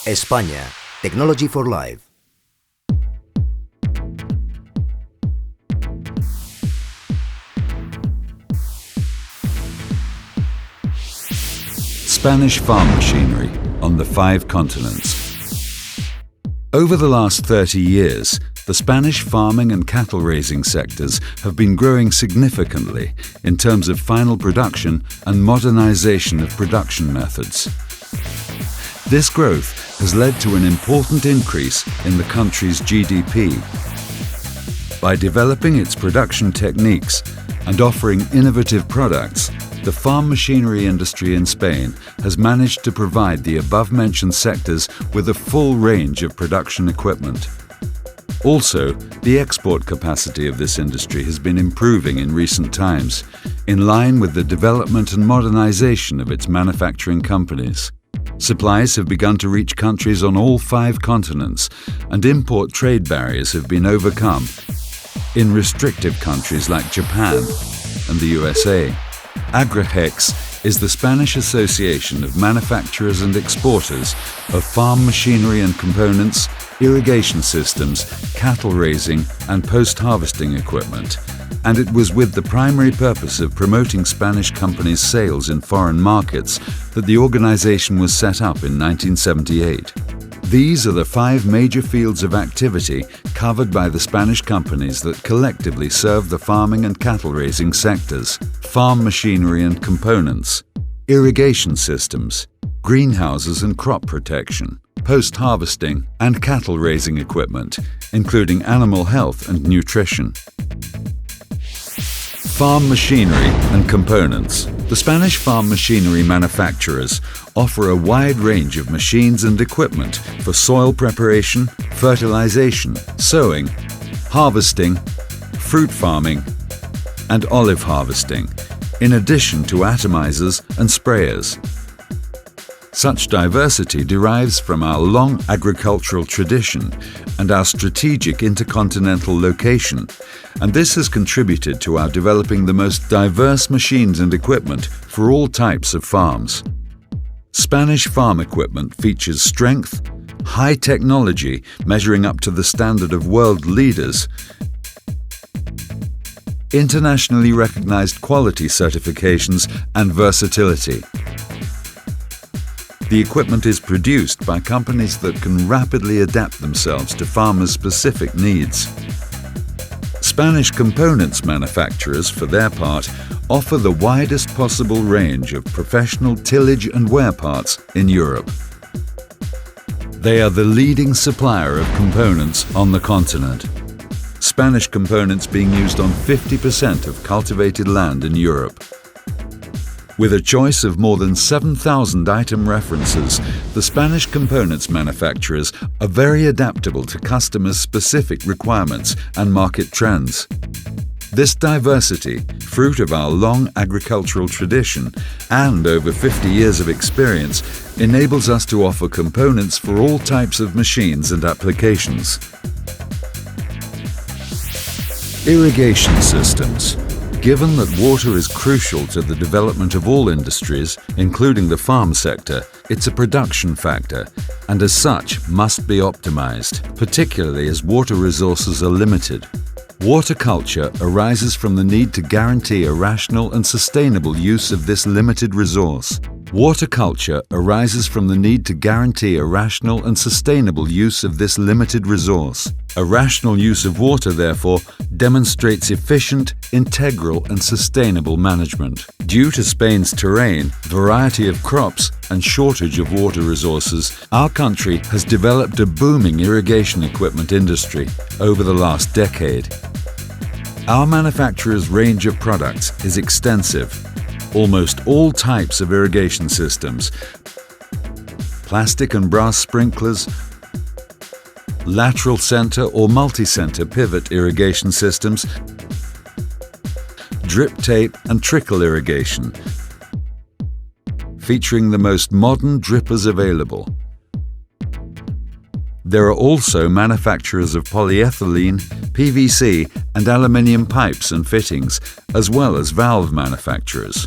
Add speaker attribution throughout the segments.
Speaker 1: España. Technology for Life.
Speaker 2: Spanish farm machinery on the 5 continents. Over the last 30 years, the Spanish farming and cattle raising sectors have been growing significantly in terms of final production and modernization of production methods. This growth has led to an important increase in the country's GDP. By developing its production techniques and offering innovative products, the farm machinery industry in Spain has managed to provide the above-mentioned sectors with a full range of production equipment. Also, the export capacity of this industry has been improving in recent times, in line with the development and modernization of its manufacturing companies. Supplies have begun to reach countries on all 5 continents, and import trade barriers have been overcome in restrictive countries like Japan and the USA. Agragex is the Spanish Association of Manufacturers and Exporters of Farm Machinery and Components, Irrigation Systems, Cattle Raising and Post-Harvesting Equipment, and it was with the primary purpose of promoting Spanish companies' sales in foreign markets that the organization was set up in 1978. These are the 5 major fields of activity covered by the Spanish companies that collectively serve the farming and cattle raising sectors: farm machinery and components, irrigation systems, greenhouses and crop protection, post-harvesting and cattle raising equipment, including animal health and nutrition. Farm machinery and components. The Spanish farm machinery manufacturers offer a wide range of machines and equipment for soil preparation, fertilization, sowing, harvesting, fruit farming, and olive harvesting, in addition to atomizers and sprayers. Such diversity derives from our long agricultural tradition and our strategic intercontinental location, and this has contributed to our developing the most diverse machines and equipment for all types of farms. Spanish farm equipment features strength, high technology measuring up to the standard of world leaders, internationally recognized quality certifications, and versatility. The equipment is produced by companies that can rapidly adapt themselves to farmers' specific needs. Spanish components manufacturers, for their part, offer the widest possible range of professional tillage and wear parts in Europe. They are the leading supplier of components on the continent. Spanish components being used on 50% of cultivated land in Europe. With a choice of more than 7,000 item references, the Spanish components manufacturers are very adaptable to customers' specific requirements and market trends. This diversity, fruit of our long agricultural tradition and over 50 years of experience, enables us to offer components for all types of machines and applications. Irrigation systems. Given that water is crucial to the development of all industries, including the farm sector, it's a production factor and as such must be optimized, particularly as water resources are limited. Water culture arises from the need to guarantee a rational and sustainable use of this limited resource. Water culture arises from the need to guarantee a rational and sustainable use of this limited resource. A rational use of water, therefore, demonstrates efficient, integral and sustainable management. Due to Spain's terrain, variety of crops and shortage of water resources, our country has developed a booming irrigation equipment industry over the last decade. Our manufacturer's range of products is extensive. Almost all types of irrigation systems, plastic and brass sprinklers, lateral center or multi-center pivot irrigation systems, drip tape and trickle irrigation, featuring the most modern drippers available. There are also manufacturers of polyethylene, PVC and aluminium pipes and fittings, as well as valve manufacturers.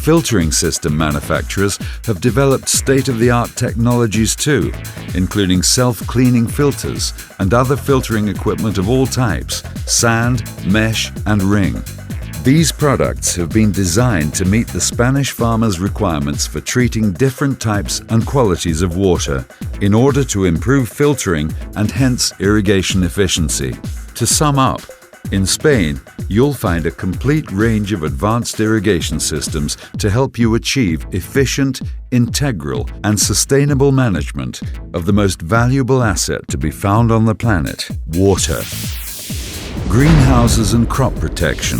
Speaker 2: filtering system manufacturers have developed state-of-the-art technologies too, including self-cleaning filters and other filtering equipment of all types, sand, mesh and ring. These products have been designed to meet the Spanish farmers' requirements for treating different types and qualities of water in order to improve filtering and hence irrigation efficiency. To sum up, in Spain, you'll find a complete range of advanced irrigation systems to help you achieve efficient, integral and sustainable management of the most valuable asset to be found on the planet, water. Greenhouses and crop protection.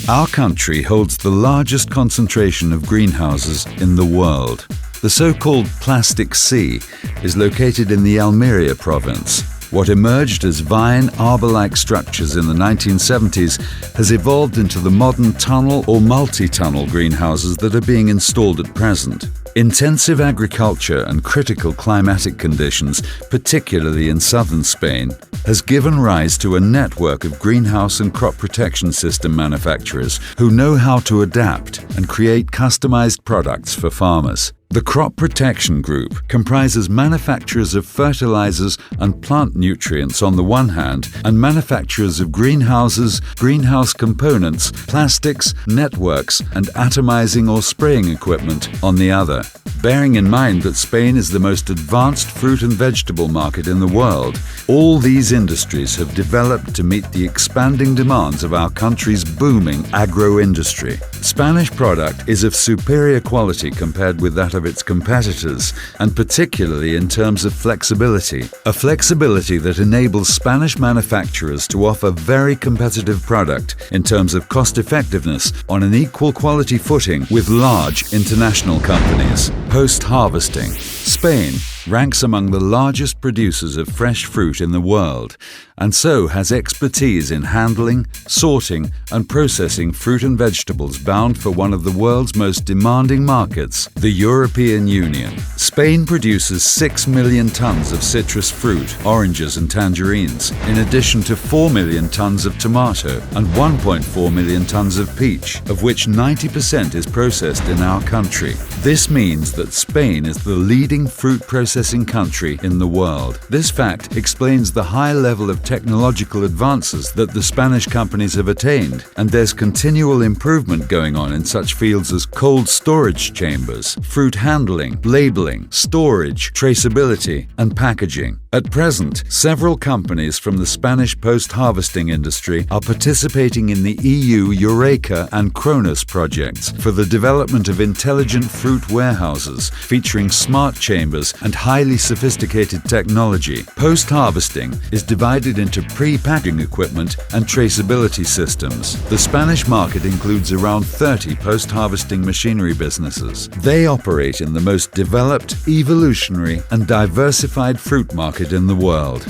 Speaker 2: Our country holds the largest concentration of greenhouses in the world. The so-called Plastic Sea is located in the Almería province. What emerged as vine arbor-like structures in the 1970s has evolved into the modern tunnel or multi-tunnel greenhouses that are being installed at present. Intensive agriculture and critical climatic conditions, particularly in southern Spain, has given rise to a network of greenhouse and crop protection system manufacturers who know how to adapt and create customized products for farmers. The Crop Protection Group comprises manufacturers of fertilizers and plant nutrients on the one hand and manufacturers of greenhouses, greenhouse components, plastics, networks and atomizing or spraying equipment on the other. Bearing in mind that Spain is the most advanced fruit and vegetable market in the world, all these industries have developed to meet the expanding demands of our country's booming agro-industry. Spanish product is of superior quality compared with that of its competitors, and particularly in terms of flexibility. A flexibility that enables Spanish manufacturers to offer very competitive product in terms of cost effectiveness on an equal quality footing with large international companies. Post-harvesting. Spain ranks among the largest producers of fresh fruit in the world, and so has expertise in handling, sorting and processing fruit and vegetables bound for one of the world's most demanding markets, the European Union. Spain produces 6 million tons of citrus fruit, oranges and tangerines, in addition to 4 million tons of tomato and 1.4 million tons of peach, of which 90% is processed in our country. This means that Spain is the leading fruit processing country in the world. This fact explains the high level of technological advances that the Spanish companies have attained, and there's continual improvement going on in such fields as cold storage chambers, fruit handling, labeling, storage, traceability, and packaging. At present, several companies from the Spanish post-harvesting industry are participating in the EU Eureka and Cronus projects for the development of intelligent fruit warehouses featuring smart chambers and highly sophisticated technology. Post-harvesting is divided into pre-packing equipment and traceability systems. The Spanish market includes around 30 post-harvesting machinery businesses. They operate in the most developed, evolutionary and diversified fruit market in the world.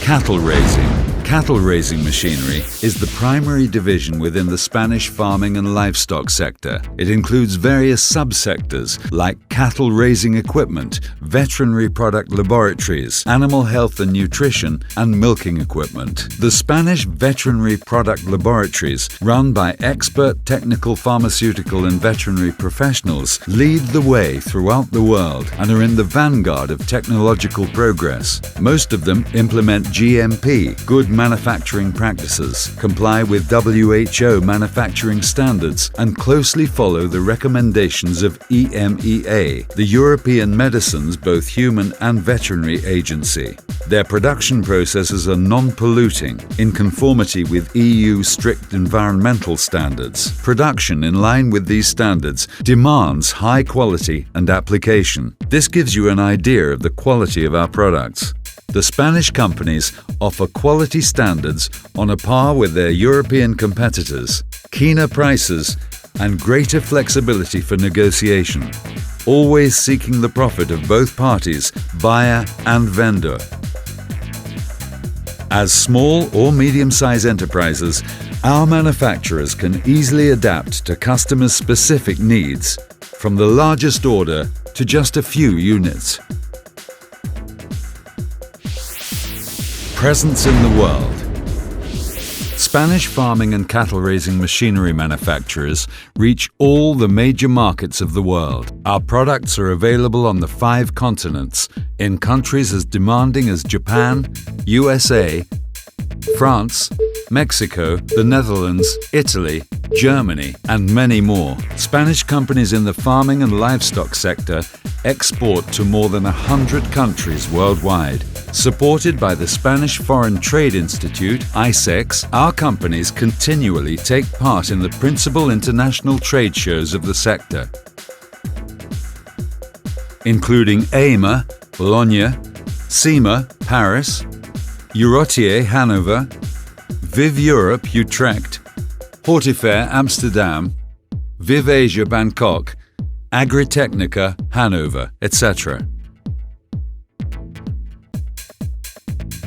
Speaker 2: Cattle raising. Cattle raising machinery is the primary division within the Spanish farming and livestock sector. It includes various subsectors like cattle raising equipment, veterinary product laboratories, animal health and nutrition, and milking equipment. The Spanish veterinary product laboratories, run by expert technical pharmaceutical and veterinary professionals, lead the way throughout the world and are in the vanguard of technological progress. Most of them implement GMP, good manufacturing practices, comply with WHO manufacturing standards, and closely follow the recommendations of EMEA, the European Medicines both Human and Veterinary Agency. Their production processes are non-polluting, in conformity with EU strict environmental standards. Production in line with these standards demands high quality and application. This gives you an idea of the quality of our products. The Spanish companies offer quality standards on a par with their European competitors, keener prices, and greater flexibility for negotiation, always seeking the profit of both parties, buyer and vendor. As small or medium-sized enterprises, our manufacturers can easily adapt to customers' specific needs, from the largest order to just a few units. Presence in the world. Spanish farming and cattle raising machinery manufacturers reach all the major markets of the world. Our products are available on the 5 continents, in countries as demanding as Japan, USA, France, Mexico, the Netherlands, Italy, Germany, and many more. Spanish companies in the farming and livestock sector export to more than 100 countries worldwide. Supported by the Spanish Foreign Trade Institute, ICEX, our companies continually take part in the principal international trade shows of the sector, including EIMA, Bologna, SEMA, Paris, Eurotier, Hanover, Viv Europe, Utrecht, Hortifair, Amsterdam, Viv Asia, Bangkok, Agritechnica, Hanover, etc.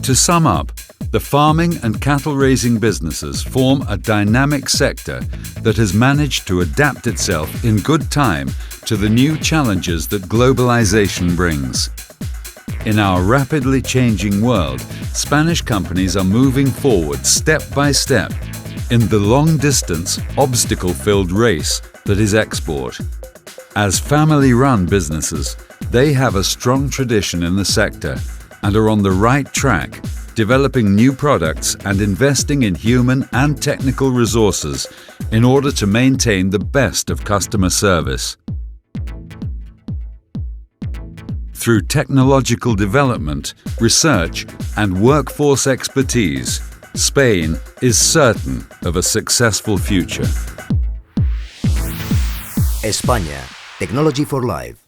Speaker 2: To sum up, the farming and cattle raising businesses form a dynamic sector that has managed to adapt itself in good time to the new challenges that globalization brings. In our rapidly changing world, Spanish companies are moving forward step by step in the long-distance, obstacle-filled race that is export. As family-run businesses, they have a strong tradition in the sector and are on the right track, developing new products and investing in human and technical resources in order to maintain the best of customer service. Through technological development, research, and workforce expertise, Spain is certain of a successful future.
Speaker 1: España. Technology for Life.